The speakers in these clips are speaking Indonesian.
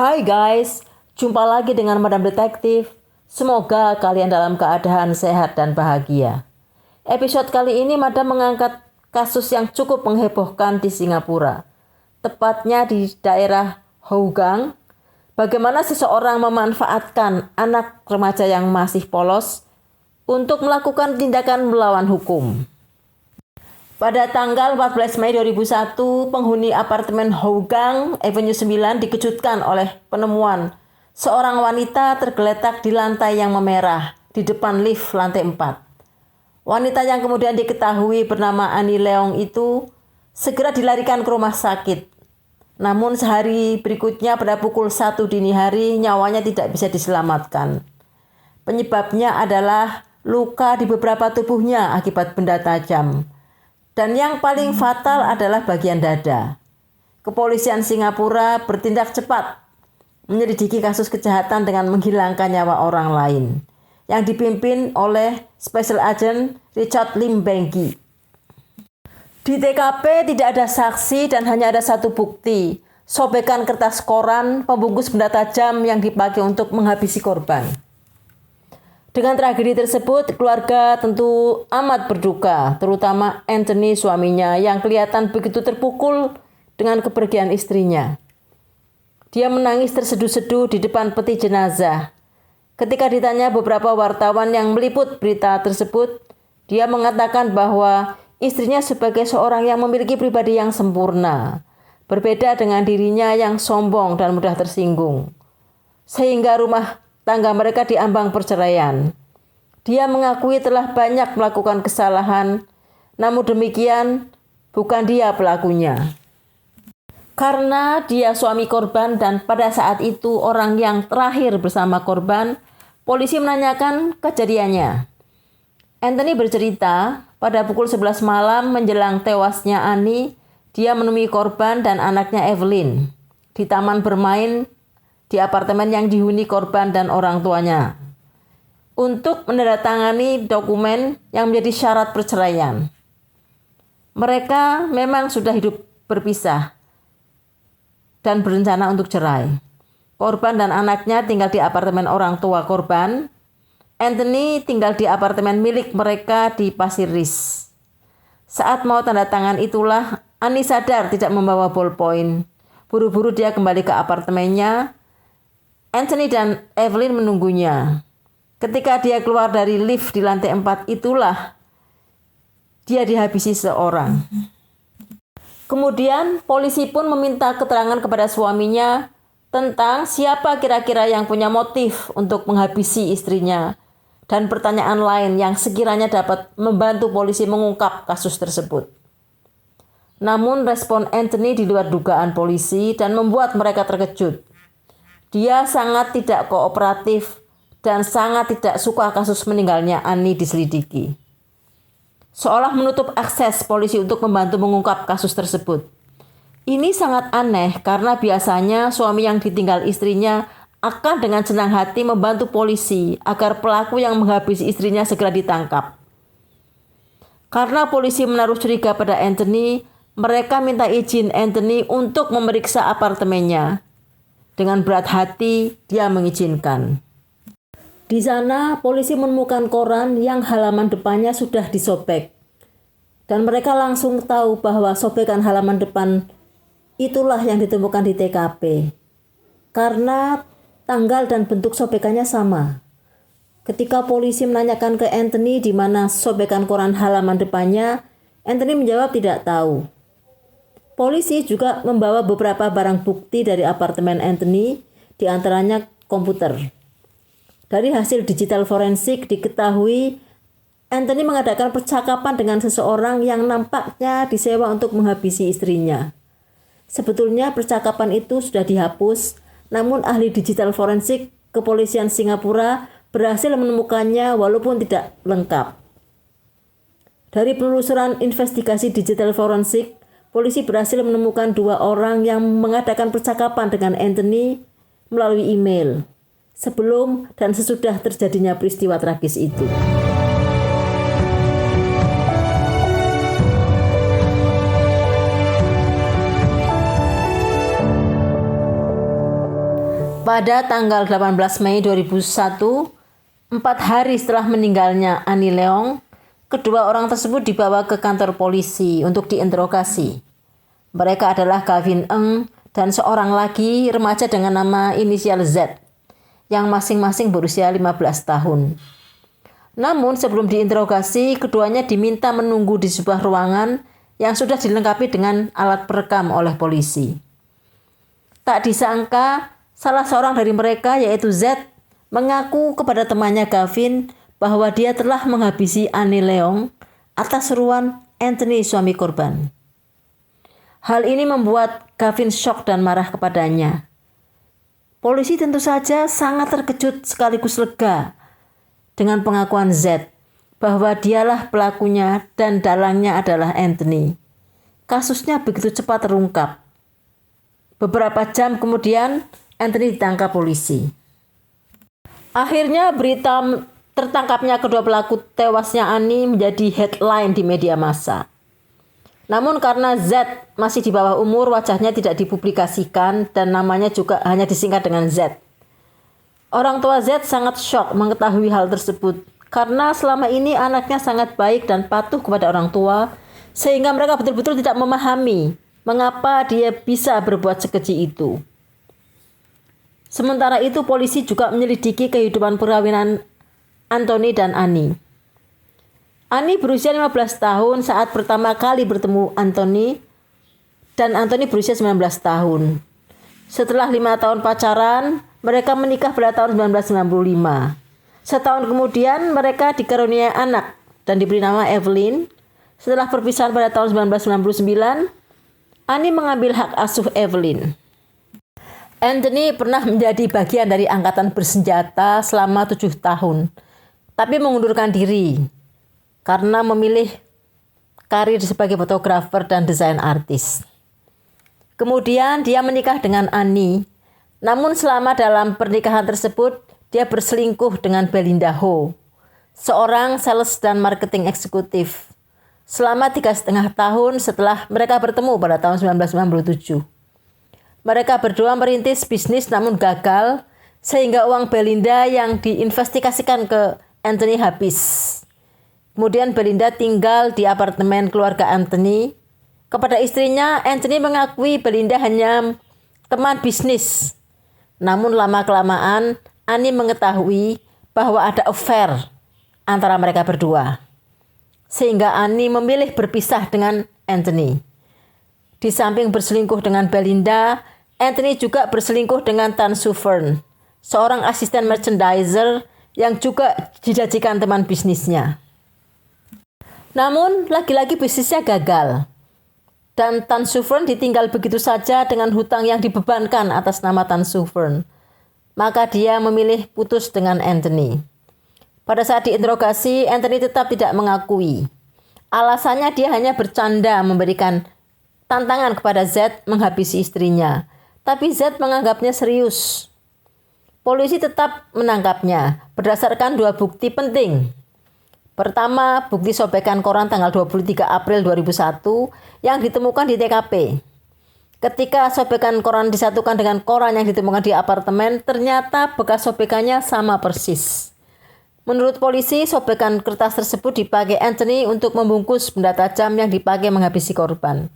Hai guys, jumpa lagi dengan Madam Detektif. Semoga kalian dalam keadaan sehat dan bahagia. Episode kali ini Madam mengangkat kasus yang cukup menghebohkan di Singapura. Tepatnya di daerah Hougang. Bagaimana seseorang memanfaatkan anak remaja yang masih polos untuk melakukan tindakan melawan hukum. Pada tanggal 14 Mei 2001, penghuni apartemen Hougang Avenue 9 dikejutkan oleh penemuan seorang wanita tergeletak di lantai yang memerah di depan lift lantai 4. Wanita yang kemudian diketahui bernama Annie Leong itu segera dilarikan ke rumah sakit. Namun sehari berikutnya pada pukul 1 dini hari nyawanya tidak bisa diselamatkan. Penyebabnya adalah luka di beberapa tubuhnya akibat benda tajam. Dan yang paling fatal adalah bagian dada. Kepolisian Singapura bertindak cepat menyelidiki kasus kejahatan dengan menghilangkan nyawa orang lain yang dipimpin oleh Special Agent Richard Lim Beng Gi. Di TKP tidak ada saksi dan hanya ada satu bukti, sobekan kertas koran pembungkus benda tajam yang dipakai untuk menghabisi korban. Dengan tragedi tersebut, keluarga tentu amat berduka, terutama Anthony suaminya yang kelihatan begitu terpukul dengan kepergian istrinya. Dia menangis terseduh-seduh di depan peti jenazah. Ketika ditanya beberapa wartawan yang meliput berita tersebut, dia mengatakan bahwa istrinya sebagai seorang yang memiliki pribadi yang sempurna, berbeda dengan dirinya yang sombong dan mudah tersinggung. Sehingga rumah tangga mereka diambang perceraian. Dia mengakui telah banyak melakukan kesalahan, namun demikian bukan dia pelakunya. Karena dia suami korban dan pada saat itu orang yang terakhir bersama korban, polisi menanyakan kejadiannya. Anthony bercerita, pada pukul 11 malam menjelang tewasnya Annie, dia menemui korban dan anaknya Evelyn di taman bermain di apartemen yang dihuni korban dan orang tuanya untuk menandatangani dokumen yang menjadi syarat perceraian. Mereka memang sudah hidup berpisah dan berencana untuk cerai. Korban dan anaknya tinggal di apartemen orang tua korban. Anthony tinggal di apartemen milik mereka di Pasir Ris. Saat mau tanda tangan itulah Annie sadar tidak membawa ballpoint. Buru-buru dia kembali ke apartemennya. Anthony dan Evelyn menunggunya. Ketika dia keluar dari lift di lantai 4 itulah dia dihabisi seorang. Kemudian polisi pun meminta keterangan kepada suaminya tentang siapa kira-kira yang punya motif untuk menghabisi istrinya dan pertanyaan lain yang sekiranya dapat membantu polisi mengungkap kasus tersebut. Namun respon Anthony di luar dugaan polisi dan membuat mereka terkejut. Dia sangat tidak kooperatif dan sangat tidak suka kasus meninggalnya Annie diselidiki. Seolah menutup akses polisi untuk membantu mengungkap kasus tersebut. Ini sangat aneh karena biasanya suami yang ditinggal istrinya akan dengan senang hati membantu polisi agar pelaku yang menghabisi istrinya segera ditangkap. Karena polisi menaruh curiga pada Anthony, mereka minta izin Anthony untuk memeriksa apartemennya. Dengan berat hati, dia mengizinkan. Di sana, polisi menemukan koran yang halaman depannya sudah disobek. Dan mereka langsung tahu bahwa sobekan halaman depan itulah yang ditemukan di TKP. Karena tanggal dan bentuk sobekannya sama. Ketika polisi menanyakan ke Anthony di mana sobekan koran halaman depannya, Anthony menjawab tidak tahu. Polisi juga membawa beberapa barang bukti dari apartemen Anthony, di antaranya komputer. Dari hasil digital forensik diketahui Anthony mengadakan percakapan dengan seseorang yang nampaknya disewa untuk menghabisi istrinya. Sebetulnya percakapan itu sudah dihapus, namun ahli digital forensik kepolisian Singapura berhasil menemukannya walaupun tidak lengkap. Dari penelusuran investigasi digital forensik, polisi berhasil menemukan 2 orang yang mengadakan percakapan dengan Anthony melalui email sebelum dan sesudah terjadinya peristiwa tragis itu. Pada tanggal 18 Mei 2001, 4 hari setelah meninggalnya Annie Leong, kedua orang tersebut dibawa ke kantor polisi untuk diinterogasi. Mereka adalah Gavin Ng dan seorang lagi remaja dengan nama inisial Z, yang masing-masing berusia 15 tahun. Namun sebelum diinterogasi, keduanya diminta menunggu di sebuah ruangan yang sudah dilengkapi dengan alat perekam oleh polisi. Tak disangka, salah seorang dari mereka, yaitu Z, mengaku kepada temannya Gavin bahwa dia telah menghabisi Annie Leong atas seruan Anthony, suami korban. Hal ini membuat Gavin syok dan marah kepadanya. Polisi tentu saja sangat terkejut sekaligus lega dengan pengakuan Z bahwa dialah pelakunya dan dalangnya adalah Anthony. Kasusnya begitu cepat terungkap. Beberapa jam kemudian, Anthony ditangkap polisi. Akhirnya berita tertangkapnya kedua pelaku tewasnya Annie menjadi headline di media massa. Namun karena Z masih di bawah umur, wajahnya tidak dipublikasikan dan namanya juga hanya disingkat dengan Z. Orang tua Z sangat syok mengetahui hal tersebut karena selama ini anaknya sangat baik dan patuh kepada orang tua, sehingga mereka betul-betul tidak memahami mengapa dia bisa berbuat sekeji itu. Sementara itu, polisi juga menyelidiki kehidupan perkawinan Anthony dan Annie. Annie berusia 15 tahun saat pertama kali bertemu Anthony, dan Anthony berusia 19 tahun. Setelah 5 tahun pacaran, mereka menikah pada tahun 1995. Setahun kemudian, mereka dikaruniai anak dan diberi nama Evelyn. Setelah perpisahan pada tahun 1999, Annie mengambil hak asuh Evelyn. Anthony pernah menjadi bagian dari angkatan bersenjata selama 7 tahun, tapi mengundurkan diri karena memilih karir sebagai fotografer dan desain artis. Kemudian dia menikah dengan Annie, namun selama dalam pernikahan tersebut, dia berselingkuh dengan Belinda Ho, seorang sales dan marketing eksekutif, selama 3,5 tahun setelah mereka bertemu pada tahun 1997. Mereka berdua merintis bisnis namun gagal, sehingga uang Belinda yang diinvestasikan ke Anthony habis. Kemudian Belinda tinggal di apartemen keluarga Anthony. Kepada istrinya, Anthony mengakui Belinda hanya teman bisnis. Namun lama-kelamaan, Annie mengetahui bahwa ada affair antara mereka berdua, sehingga Annie memilih berpisah dengan Anthony. Di samping berselingkuh dengan Belinda, Anthony juga berselingkuh dengan Tan Suvern, seorang asisten merchandiser yang juga dijadikan teman bisnisnya. Namun, lagi-lagi bisnisnya gagal, dan Tan Suvern ditinggal begitu saja dengan hutang yang dibebankan atas nama Tan Suvern. Maka dia memilih putus dengan Anthony. Pada saat diinterogasi, Anthony tetap tidak mengakui. Alasannya dia hanya bercanda memberikan tantangan kepada Z menghabisi istrinya. Tapi Z menganggapnya serius. Polisi tetap menangkapnya berdasarkan 2 bukti penting. Pertama, bukti sobekan koran tanggal 23 April 2001 yang ditemukan di TKP. Ketika sobekan koran disatukan dengan koran yang ditemukan di apartemen, ternyata bekas sobekannya sama persis. Menurut polisi, sobekan kertas tersebut dipakai Anthony untuk membungkus benda tajam yang dipakai menghabisi korban.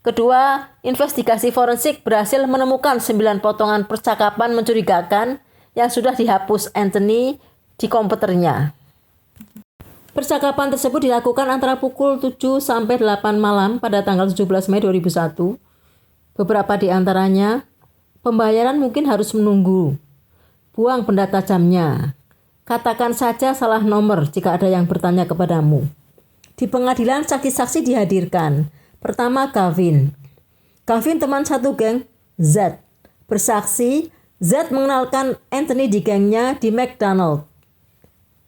Kedua, investigasi forensik berhasil menemukan 9 potongan percakapan mencurigakan yang sudah dihapus Anthony di komputernya. Percakapan tersebut dilakukan antara pukul 7 sampai 8 malam pada tanggal 17 Mei 2001. Beberapa di antaranya, pembayaran mungkin harus menunggu. Buang benda tajamnya. Katakan saja salah nomor jika ada yang bertanya kepadamu. Di pengadilan, saksi-saksi dihadirkan. Pertama, Gavin. Gavin teman satu geng Z. Bersaksi, Z mengenalkan Anthony di gengnya di McDonald.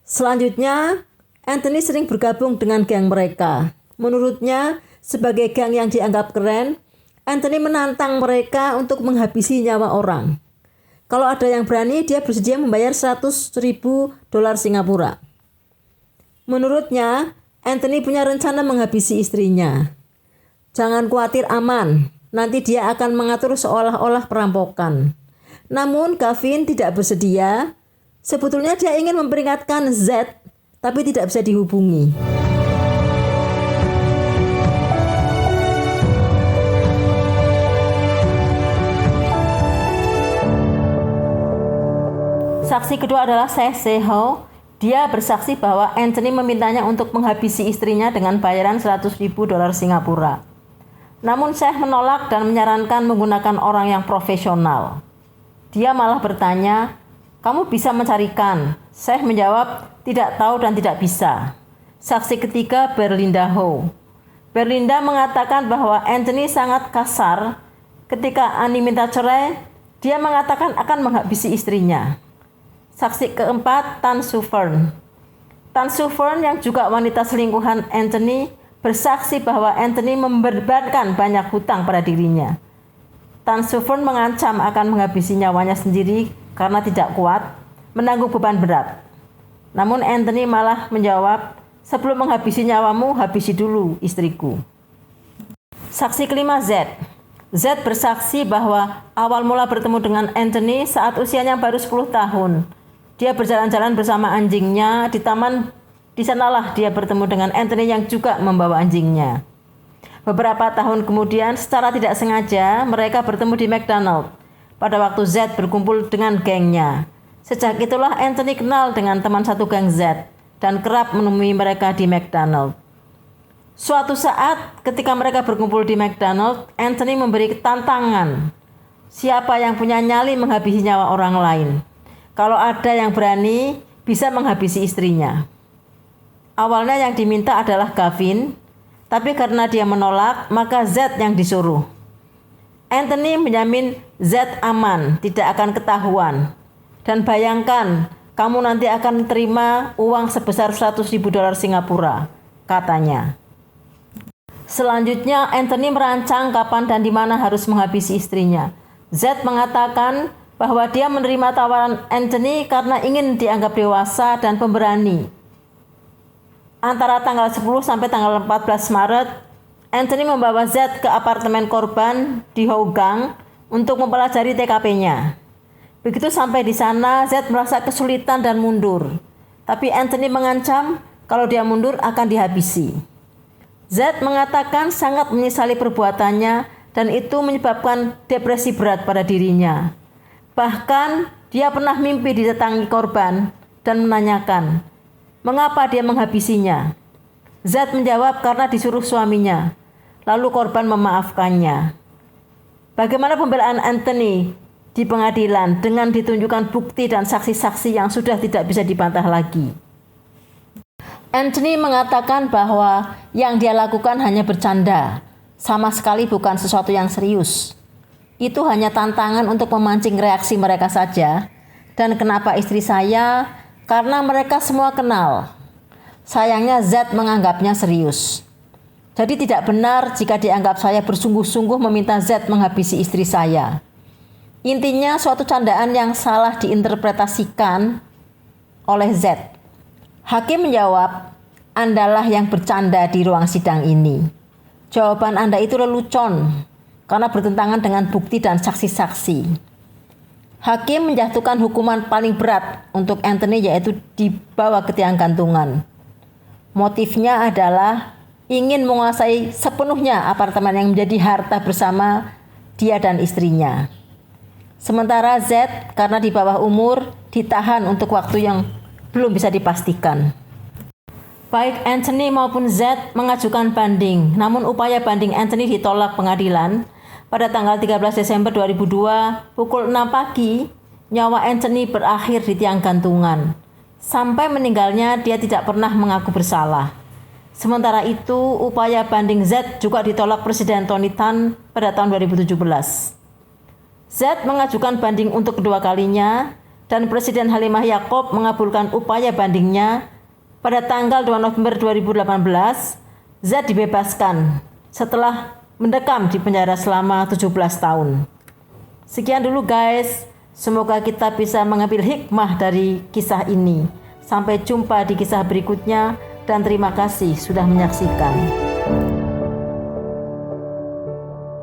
Selanjutnya, Anthony sering bergabung dengan geng mereka. Menurutnya, sebagai geng yang dianggap keren, Anthony menantang mereka untuk menghabisi nyawa orang. Kalau ada yang berani, dia bersedia membayar $100,000 Singapura. Menurutnya, Anthony punya rencana menghabisi istrinya. Jangan khawatir, aman. Nanti dia akan mengatur seolah-olah perampokan. Namun Gavin tidak bersedia. Sebetulnya dia ingin memperingatkan Z, tapi tidak bisa dihubungi. Saksi kedua adalah Seh Seho. Dia bersaksi bahwa Anthony memintanya untuk menghabisi istrinya dengan bayaran $100.000 Singapura. Namun Seh menolak dan menyarankan menggunakan orang yang profesional. Dia malah bertanya, "Kamu bisa mencarikan?" Seh menjawab, "Tidak tahu dan tidak bisa." Saksi ketiga Berlinda Ho. Berlinda mengatakan bahwa Anthony sangat kasar. Ketika Annie minta cerai, dia mengatakan akan menghabisi istrinya. Saksi keempat, Tan Soo-fern. Tan Soo-fern yang juga wanita selingkuhan Anthony bersaksi bahwa Anthony membebankan banyak hutang pada dirinya. Tan Soo-fern mengancam akan menghabisi nyawanya sendiri karena tidak kuat menanggung beban berat. Namun Anthony malah menjawab, "Sebelum menghabisi nyawamu, habisi dulu istriku." Saksi kelima Z. Z bersaksi bahwa awal mula bertemu dengan Anthony saat usianya baru 10 tahun. Dia berjalan-jalan bersama anjingnya di taman. Di sanalah dia bertemu dengan Anthony yang juga membawa anjingnya. Beberapa tahun kemudian, secara tidak sengaja, mereka bertemu di McDonald pada waktu Z berkumpul dengan gengnya. Sejak itulah Anthony kenal dengan teman satu geng Z dan kerap menemui mereka di McDonald. Suatu saat, ketika mereka berkumpul di McDonald, Anthony memberi tantangan. Siapa yang punya nyali menghabisi nyawa orang lain? Kalau ada yang berani, bisa menghabisi istrinya. Awalnya yang diminta adalah Gavin, tapi karena dia menolak, maka Z yang disuruh. Anthony menjamin Z aman, tidak akan ketahuan. Dan bayangkan, kamu nanti akan terima uang sebesar $100.000 Singapura, katanya. Selanjutnya, Anthony merancang kapan dan di mana harus menghabisi istrinya. Z mengatakan bahwa dia menerima tawaran Anthony karena ingin dianggap dewasa dan pemberani. Antara tanggal 10 sampai tanggal 14 Maret, Anthony membawa Z ke apartemen korban di Hougang untuk mempelajari TKP-nya. Begitu sampai di sana, Z merasa kesulitan dan mundur. Tapi Anthony mengancam kalau dia mundur akan dihabisi. Z mengatakan sangat menyesali perbuatannya dan itu menyebabkan depresi berat pada dirinya. Bahkan dia pernah mimpi didatangi korban dan menanyakan, mengapa dia menghabisinya? Z menjawab karena disuruh suaminya. Lalu korban memaafkannya. Bagaimana pembelaan Anthony di pengadilan dengan ditunjukkan bukti dan saksi-saksi yang sudah tidak bisa dibantah lagi? Anthony mengatakan bahwa yang dia lakukan hanya bercanda, sama sekali bukan sesuatu yang serius. Itu hanya tantangan untuk memancing reaksi mereka saja. Dan kenapa istri saya? Karena mereka semua kenal. Sayangnya Z menganggapnya serius. Jadi tidak benar jika dianggap saya bersungguh-sungguh meminta Z menghabisi istri saya. Intinya suatu candaan yang salah diinterpretasikan oleh Z. Hakim menjawab, "Andalah yang bercanda di ruang sidang ini. Jawaban Anda itu lelucon karena bertentangan dengan bukti dan saksi-saksi." Hakim menjatuhkan hukuman paling berat untuk Anthony, yaitu dibawa ke tiang gantungan. Motifnya adalah ingin menguasai sepenuhnya apartemen yang menjadi harta bersama dia dan istrinya. Sementara Z karena di bawah umur ditahan untuk waktu yang belum bisa dipastikan. Baik Anthony maupun Z mengajukan banding, namun upaya banding Anthony ditolak pengadilan. Pada tanggal 13 Desember 2002, pukul 6 pagi, nyawa Anthony berakhir di tiang gantungan. Sampai meninggalnya, dia tidak pernah mengaku bersalah. Sementara itu, upaya banding Z juga ditolak Presiden Tony Tan pada tahun 2017. Z mengajukan banding untuk kedua kalinya, dan Presiden Halimah Yacob mengabulkan upaya bandingnya. Pada tanggal 2 November 2018, Z dibebaskan setelah mendekam di penjara selama 17 tahun. Sekian dulu guys, semoga kita bisa mengambil hikmah dari kisah ini. Sampai jumpa di kisah berikutnya dan terima kasih sudah menyaksikan.